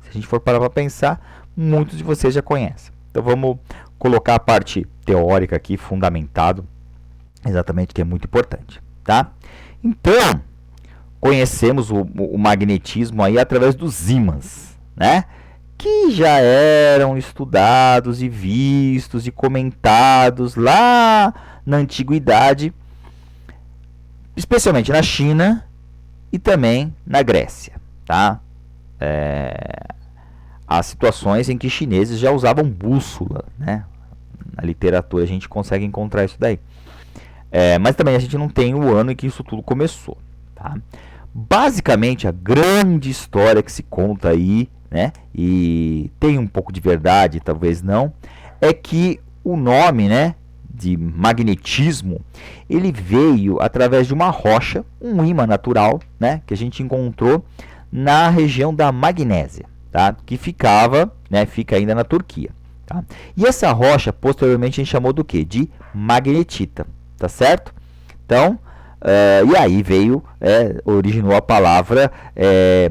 Se a gente for parar para pensar, muitos de vocês já conhecem. Então vamos colocar a parte teórica aqui, fundamentado, exatamente, que é muito importante, tá? Então, conhecemos o magnetismo aí através dos ímãs, né? Que já eram estudados e vistos e comentados lá na antiguidade, especialmente na China e também na Grécia, tá? Há situações em que chineses já usavam bússola, né? Na literatura a gente consegue encontrar isso daí. Mas também a gente não tem o ano em que isso tudo começou, tá? Basicamente, a grande história que se conta aí, né, e tem um pouco de verdade, talvez não, é que o nome, né, de magnetismo, ele veio através de uma rocha, um ímã natural, né, que a gente encontrou na região da Magnésia, tá, que ficava, né, fica ainda na Turquia, tá? E essa rocha, posteriormente, a gente chamou do que? De magnetita, tá certo? Então, e aí veio, originou a palavra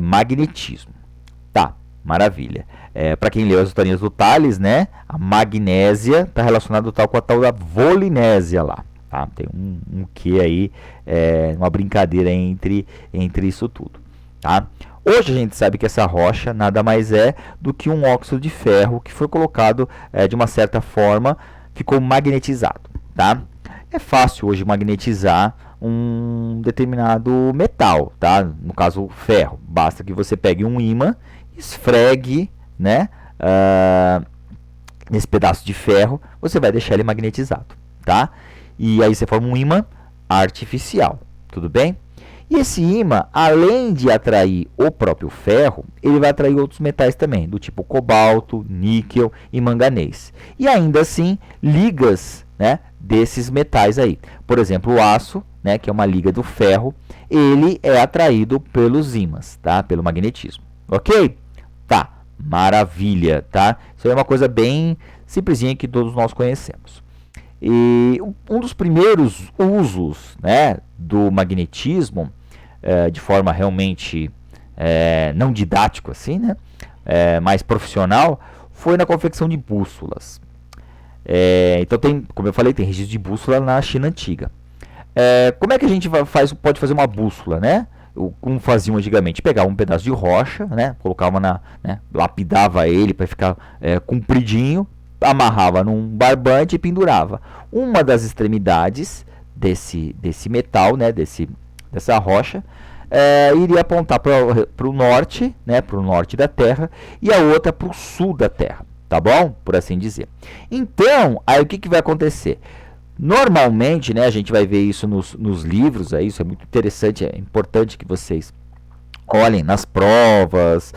magnetismo. Tá, maravilha. Para quem leu as historinhas do Tales, né, a magnésia está relacionada com a tal da volinésia lá. Tá? Tem um que aí, uma brincadeira entre isso tudo. Tá? Hoje a gente sabe que essa rocha nada mais é do que um óxido de ferro que foi colocado de uma certa forma, ficou magnetizado. Tá? É fácil hoje magnetizar um determinado metal, tá? No caso ferro, basta que você pegue um ímã, esfregue, né, nesse pedaço de ferro, você vai deixar ele magnetizado, tá? E aí você forma um ímã artificial, tudo bem? E esse ímã, além de atrair o próprio ferro, ele vai atrair outros metais também, do tipo cobalto, níquel e manganês. E ainda assim, ligas, né, desses metais aí. Por exemplo, o aço, né, que é uma liga do ferro, ele é atraído pelos ímãs, tá? Pelo magnetismo. Ok? Tá, maravilha, tá? Isso é uma coisa bem simplesinha que todos nós conhecemos. E um dos primeiros usos, né, do magnetismo, de forma realmente não didático assim, né, mais profissional, foi na confecção de bússolas. Então tem, como eu falei, tem registro de bússola na China antiga. Como é que a gente pode fazer uma bússola, né? Como faziam antigamente? Pegava um pedaço de rocha, né? Colocava né? Lapidava ele para ficar compridinho, amarrava num barbante e pendurava. Uma das extremidades desse metal, né? Dessa rocha, iria apontar para o norte, né? Para o norte da Terra, e a outra para o sul da Terra, tá bom? Por assim dizer. Então, aí o que vai acontecer? Normalmente, né, a gente vai ver isso nos livros, isso é muito interessante, é importante que vocês olhem nas provas,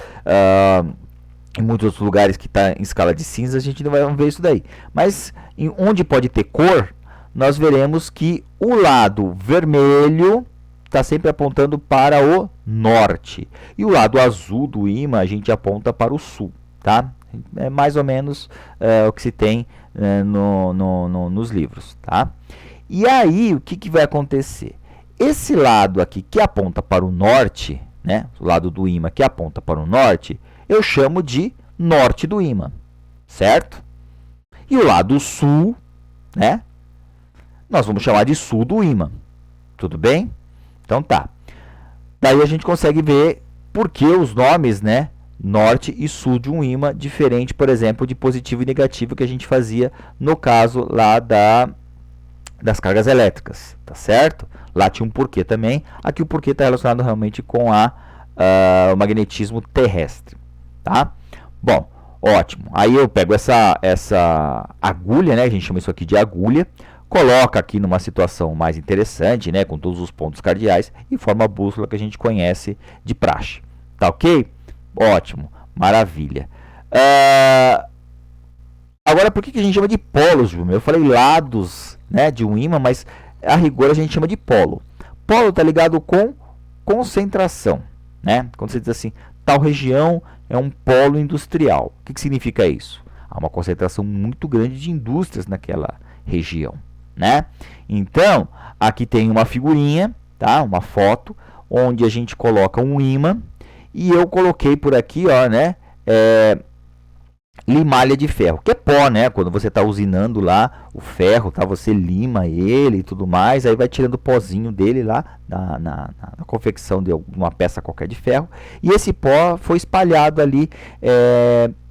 em muitos outros lugares que está em escala de cinza, a gente não vai ver isso daí. Mas onde pode ter cor, nós veremos que o lado vermelho está sempre apontando para o norte. E o lado azul do ímã a gente aponta para o sul, tá? É mais ou menos o que se tem nos livros, tá? E aí, o que vai acontecer? Esse lado aqui que aponta para o norte, né? O lado do ímã que aponta para o norte, eu chamo de norte do ímã, certo? E o lado sul, né? Nós vamos chamar de sul do ímã, tudo bem? Então tá. Daí a gente consegue ver por que os nomes, né? Norte e sul de um ímã, diferente, por exemplo, de positivo e negativo que a gente fazia no caso lá das cargas elétricas, tá certo? Lá tinha um porquê também, aqui o porquê está relacionado realmente com o magnetismo terrestre, tá? Bom, ótimo, aí eu pego essa agulha, né, a gente chama isso aqui de agulha, coloca aqui numa situação mais interessante, né, com todos os pontos cardeais e forma a bússola que a gente conhece de praxe, tá ok? Ótimo, maravilha. Agora, por que a gente chama de polos, Júnior? Eu falei lados, né, de um ímã, mas a rigor a gente chama de polo. Polo está ligado com concentração, né? Quando você diz assim, tal região é um polo industrial. O que significa isso? Há uma concentração muito grande de indústrias naquela região, né? Então, aqui tem uma figurinha, tá? Uma foto, onde a gente coloca um ímã. E eu coloquei por aqui, ó, né, limalha de ferro, que é pó, né? Quando você está usinando lá o ferro, tá? Você lima ele e tudo mais, aí vai tirando o pozinho dele lá na confecção de uma peça qualquer de ferro, e esse pó foi espalhado ali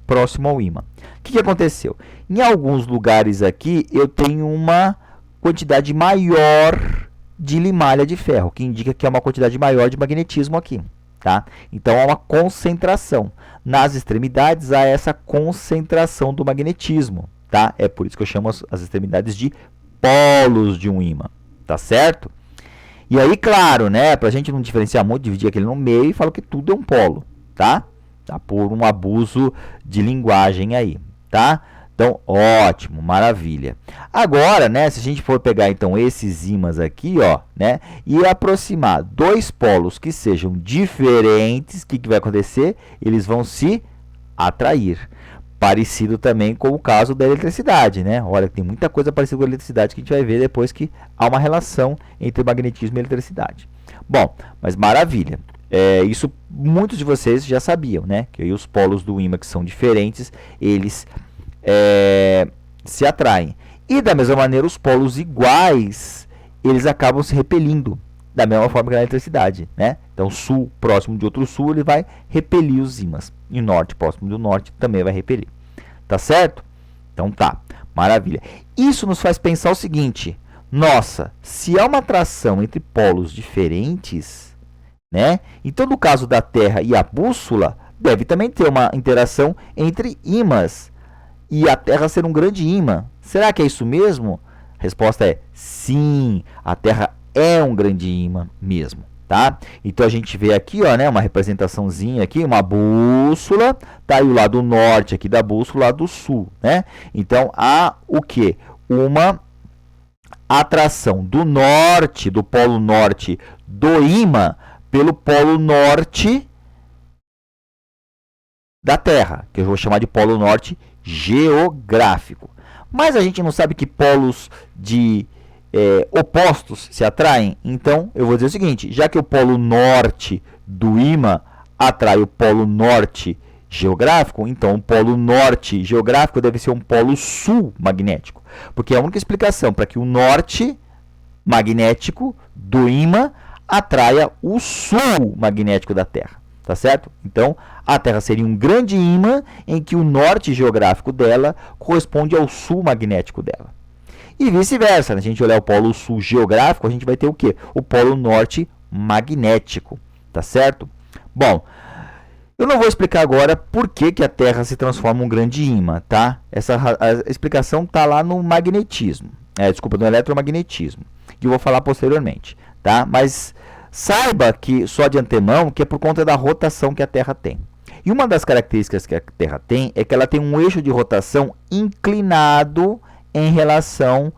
próximo ao ímã. O que aconteceu? Em alguns lugares aqui eu tenho uma quantidade maior de limalha de ferro, que indica que é uma quantidade maior de magnetismo aqui. Tá? Então há uma concentração. Nas extremidades há essa concentração do magnetismo. Tá? É por isso que eu chamo as extremidades de polos de um ímã. Tá certo? E aí, claro, né, para a gente não diferenciar muito, dividir aquele no meio e falo que tudo é um polo. Tá? Tá? Por um abuso de linguagem aí. Tá? Então, ótimo, maravilha. Agora, né, se a gente for pegar então esses ímãs aqui, ó, né, e aproximar dois polos que sejam diferentes, o que vai acontecer? Eles vão se atrair. Parecido também com o caso da eletricidade, né? Olha, tem muita coisa parecida com a eletricidade que a gente vai ver depois que há uma relação entre magnetismo e eletricidade. Bom, mas maravilha. Isso muitos de vocês já sabiam, né? Que aí os polos do ímã que são diferentes, eles se atraem. E da mesma maneira, os polos iguais, eles acabam se repelindo, da mesma forma que na eletricidade, né? Então, sul próximo de outro sul, ele vai repelir os ímãs. E norte próximo do norte também vai repelir. Tá certo? Então tá, maravilha. Isso nos faz pensar o seguinte: nossa, se há uma atração entre polos diferentes, né? Então, no caso da Terra e a bússola, deve também ter uma interação entre ímãs. E a Terra ser um grande ímã. Será que é isso mesmo? A resposta é sim, a Terra é um grande ímã mesmo, tá? Então a gente vê aqui, ó, né, uma representaçãozinha aqui, uma bússola, tá aí o lado norte aqui da bússola, o lado sul, né? Então há o quê? Uma atração do norte, do polo norte do ímã pelo polo norte da Terra, que eu vou chamar de polo norte geográfico. Mas a gente não sabe que polos de opostos se atraem. Então eu vou dizer o seguinte: já que o polo norte do ímã atrai o polo norte geográfico, então o polo norte geográfico deve ser um polo sul magnético, porque é a única explicação para que o norte magnético do ímã atraia o sul magnético da Terra. Tá certo? Então, a Terra seria um grande ímã em que o norte geográfico dela corresponde ao sul magnético dela. E vice-versa, né? Se a gente olhar o polo sul geográfico, a gente vai ter o quê? O polo norte magnético. Tá certo? Bom, eu não vou explicar agora por que a Terra se transforma em um grande ímã, tá? A explicação está lá no magnetismo. Desculpa, no eletromagnetismo, que eu vou falar posteriormente, tá? Mas saiba que, só de antemão, que é por conta da rotação que a Terra tem. E uma das características que a Terra tem é que ela tem um eixo de rotação inclinado em relação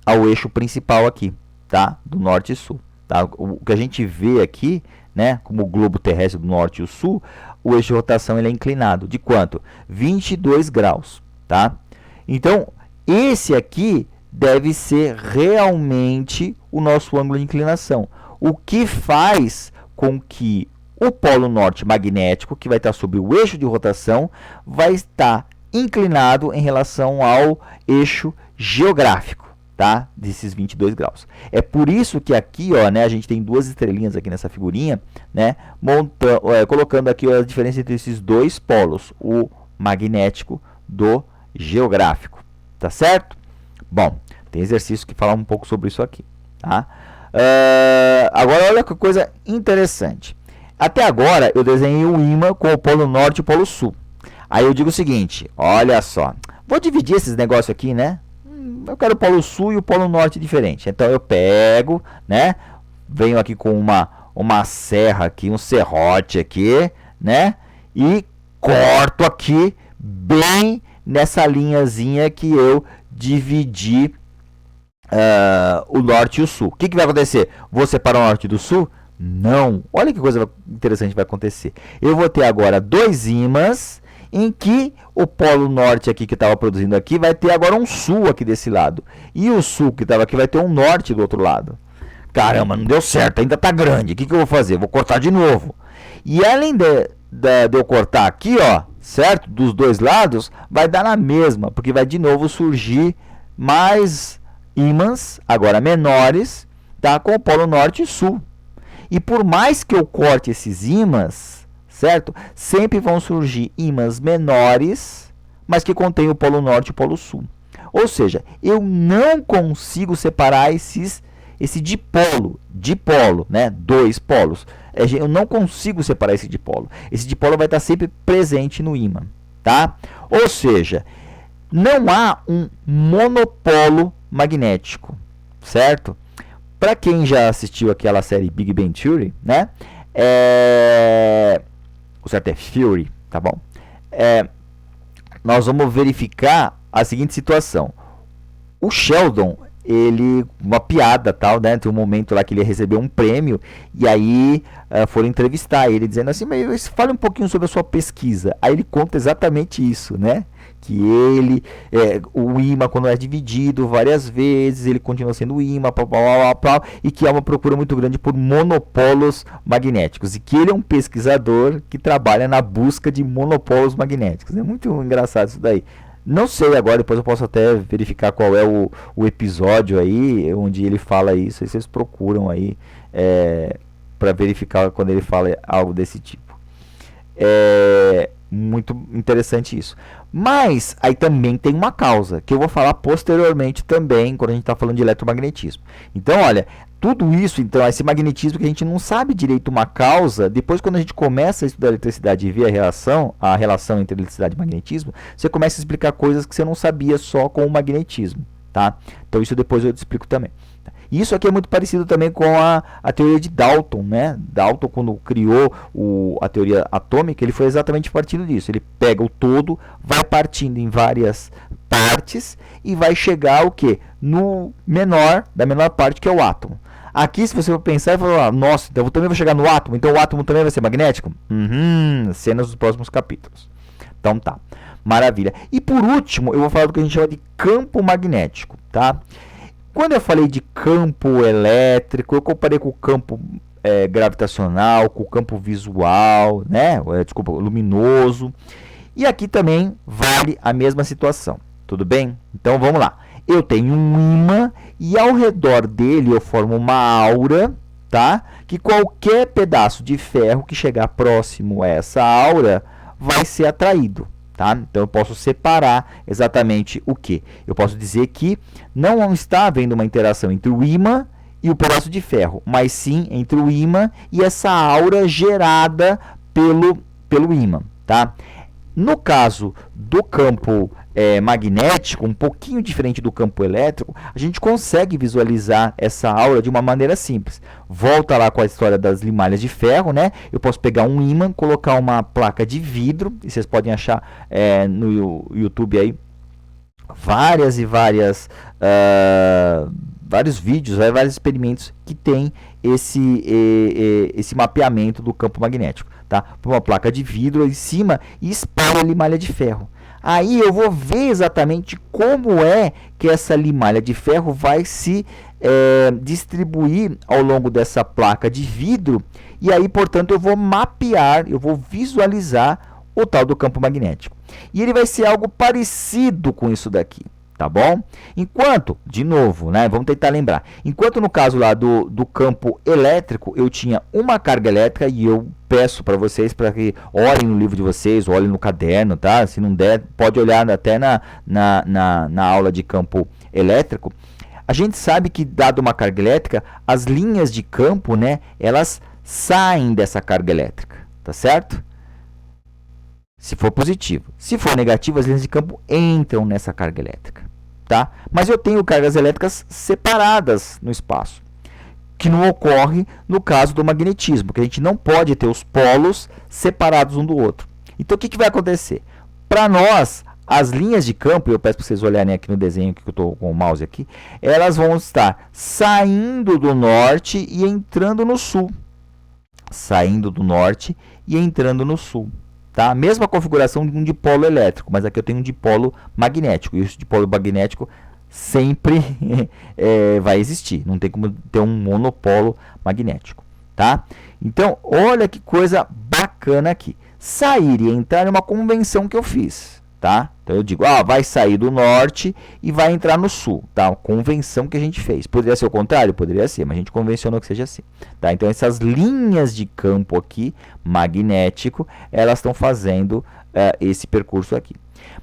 ao eixo principal aqui, tá? Do norte e sul. Tá? O que a gente vê aqui, né, como o globo terrestre do norte e o sul, o eixo de rotação ele é inclinado. De quanto? 22 graus. Tá? Então, esse aqui deve ser realmente o nosso ângulo de inclinação. O que faz com que o polo norte magnético, que vai estar sobre o eixo de rotação, vai estar inclinado em relação ao eixo geográfico, tá? Desses 22 graus. É por isso que aqui, ó, né, a gente tem duas estrelinhas aqui nessa figurinha, né, colocando aqui a diferença entre esses dois polos, o magnético do geográfico, tá certo? Bom, tem exercício que fala um pouco sobre isso aqui, tá? Agora olha que coisa interessante. Até agora eu desenhei um ímã com o polo norte e o polo sul. Aí eu digo o seguinte, olha só, vou dividir esses negócios aqui, né? Eu quero o polo sul e o polo norte diferente. Então eu pego, né? Venho aqui com uma serra aqui, um serrote aqui, né? E corto aqui bem nessa linhazinha que eu dividi o norte e o sul. O que vai acontecer? Vou separar o norte do sul? Não. Olha que coisa interessante vai acontecer. Eu vou ter agora dois ímãs em que o polo norte aqui que estava produzindo aqui vai ter agora um sul aqui desse lado. E o sul que estava aqui vai ter um norte do outro lado. Caramba, não deu certo, ainda está grande. O que eu vou fazer? Vou cortar de novo. E além de eu cortar aqui, ó, certo? Dos dois lados, vai dar na mesma, porque vai de novo surgir mais ímãs, agora menores, tá? Com o polo norte e sul. E por mais que eu corte esses ímãs, certo? Sempre vão surgir ímãs menores, mas que contêm o polo norte e o polo sul. Ou seja, eu não consigo separar esse dipolo, né? Dois polos. Eu não consigo separar esse dipolo. Esse dipolo vai estar sempre presente no ímã, tá? Ou seja, não há um monopolo magnético, certo? Para quem já assistiu aquela série Big Bang Theory, né? O certo é Fury, tá bom? Nós vamos verificar a seguinte situação. O Sheldon, uma piada, tal, né? Tem um momento lá que ele recebeu um prêmio e aí foram entrevistar ele dizendo assim, mas fale um pouquinho sobre a sua pesquisa. Aí ele conta exatamente isso, né? Que o ímã, quando é dividido várias vezes, ele continua sendo o ímã, e que há uma procura muito grande por monopolos magnéticos, e que ele é um pesquisador que trabalha na busca de monopolos magnéticos. É muito engraçado isso daí. Não sei agora, depois eu posso até verificar qual é o episódio aí, onde ele fala isso, aí vocês procuram aí para verificar quando ele fala algo desse tipo. Muito interessante isso. Mas aí também tem uma causa, que eu vou falar posteriormente também, quando a gente está falando de eletromagnetismo. Então, olha, tudo isso, então, esse magnetismo que a gente não sabe direito uma causa, depois quando a gente começa a estudar eletricidade e ver a relação entre eletricidade e magnetismo, você começa a explicar coisas que você não sabia só com o magnetismo, tá? Então isso depois eu te explico também. Isso aqui é muito parecido também com a teoria de Dalton, né? Dalton, quando criou a teoria atômica, ele foi exatamente partindo disso. Ele pega o todo, vai partindo em várias partes e vai chegar o quê? Da menor parte, que é o átomo. Aqui, se você for pensar e falar, nossa, então eu também vou chegar no átomo, então o átomo também vai ser magnético? Cenas dos próximos capítulos. Então tá, maravilha. E por último, eu vou falar do que a gente chama de campo magnético, tá? Quando eu falei de campo elétrico, eu comparei com o campo gravitacional, com o campo visual, né? Desculpa, luminoso. E aqui também vale a mesma situação, tudo bem? Então vamos lá. Eu tenho um ímã e ao redor dele eu formo uma aura, tá? Que qualquer pedaço de ferro que chegar próximo a essa aura vai ser atraído. Tá? Então eu posso separar exatamente o que? Eu posso dizer que não está havendo uma interação entre o ímã e o pedaço de ferro, mas sim entre o ímã e essa aura gerada pelo ímã. Tá? No caso do campo magnético, um pouquinho diferente do campo elétrico, a gente consegue visualizar essa aura de uma maneira simples. Volta lá com a história das limalhas de ferro, né? Eu posso pegar um ímã, colocar uma placa de vidro, e vocês podem achar no YouTube aí vários vídeos, vários experimentos que tem esse mapeamento do campo magnético, tá? Por uma placa de vidro em cima e espalha a limalha de ferro. Aí eu vou ver exatamente como é que essa limalha de ferro vai se distribuir ao longo dessa placa de vidro. E aí, portanto, eu vou mapear, eu vou visualizar o tal do campo magnético. E ele vai ser algo parecido com isso daqui, tá bom? Enquanto, de novo, né, vamos tentar lembrar. Enquanto no caso lá do campo elétrico, eu tinha uma carga elétrica e eu peço para vocês para que olhem no livro de vocês, olhem no caderno, tá? Se não der, pode olhar até na aula de campo elétrico. A gente sabe que, dado uma carga elétrica, as linhas de campo, né, elas saem dessa carga elétrica, tá certo? Se for positivo. Se for negativo, as linhas de campo entram nessa carga elétrica, tá? Mas eu tenho cargas elétricas separadas no espaço, que não ocorre no caso do magnetismo, que a gente não pode ter os polos separados um do outro. Então o que vai acontecer? Para nós, as linhas de campo, eu peço para vocês olharem aqui no desenho que eu estou com o mouse aqui, elas vão estar saindo do norte e entrando no sul. Saindo do norte e entrando no sul. Tá? A mesma configuração de um dipolo elétrico, mas aqui eu tenho um dipolo magnético. E esse dipolo magnético sempre vai existir. Não tem como ter um monopolo magnético. Tá? Então, olha que coisa bacana aqui. sair e entrar é uma convenção que eu fiz, tá? Então eu digo, vai sair do norte e vai entrar no sul, tá? Uma convenção que a gente fez. Poderia ser o contrário? Poderia ser, mas a gente convencionou que seja assim, tá? Então essas linhas de campo aqui, magnético, elas estão fazendo esse percurso aqui.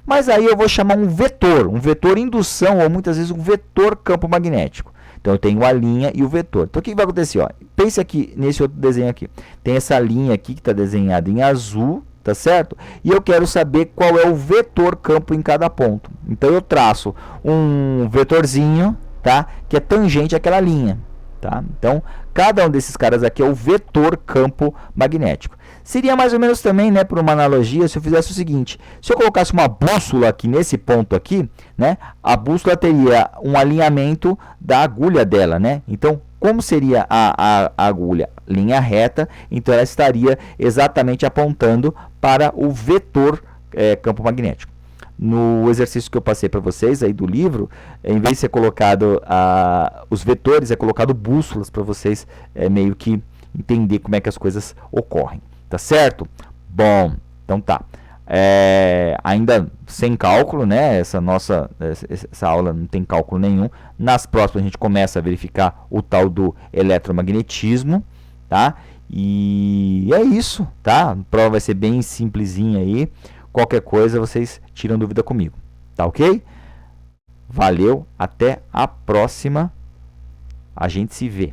Mas aí eu vou chamar um vetor indução, ou muitas vezes um vetor campo magnético. Então eu tenho a linha e o vetor. Então o que vai acontecer? Ó? Pense aqui nesse outro desenho aqui. Tem essa linha aqui que está desenhada em azul, tá certo? E eu quero saber qual é o vetor campo em cada ponto. Então eu traço um vetorzinho, tá? Que é tangente àquela linha, tá? Então cada um desses caras aqui é o vetor campo magnético. Seria mais ou menos também, né, por uma analogia, se eu fizesse o seguinte: se eu colocasse uma bússola aqui nesse ponto aqui, né, a bússola teria um alinhamento da agulha dela, né? Então, como seria a agulha? Linha reta, então ela estaria exatamente apontando para o vetor campo magnético. No exercício que eu passei para vocês aí do livro, em vez de ser colocado os vetores, é colocado bússolas para vocês meio que entender como é que as coisas ocorrem. Tá certo? Bom, então tá. Ainda sem cálculo, né? Essa aula não tem cálculo nenhum. Nas próximas a gente começa a verificar o tal do eletromagnetismo, tá? E é isso, tá? A prova vai ser bem simplesinha aí. Qualquer coisa vocês tiram dúvida comigo, tá ok? Valeu, até a próxima. A gente se vê.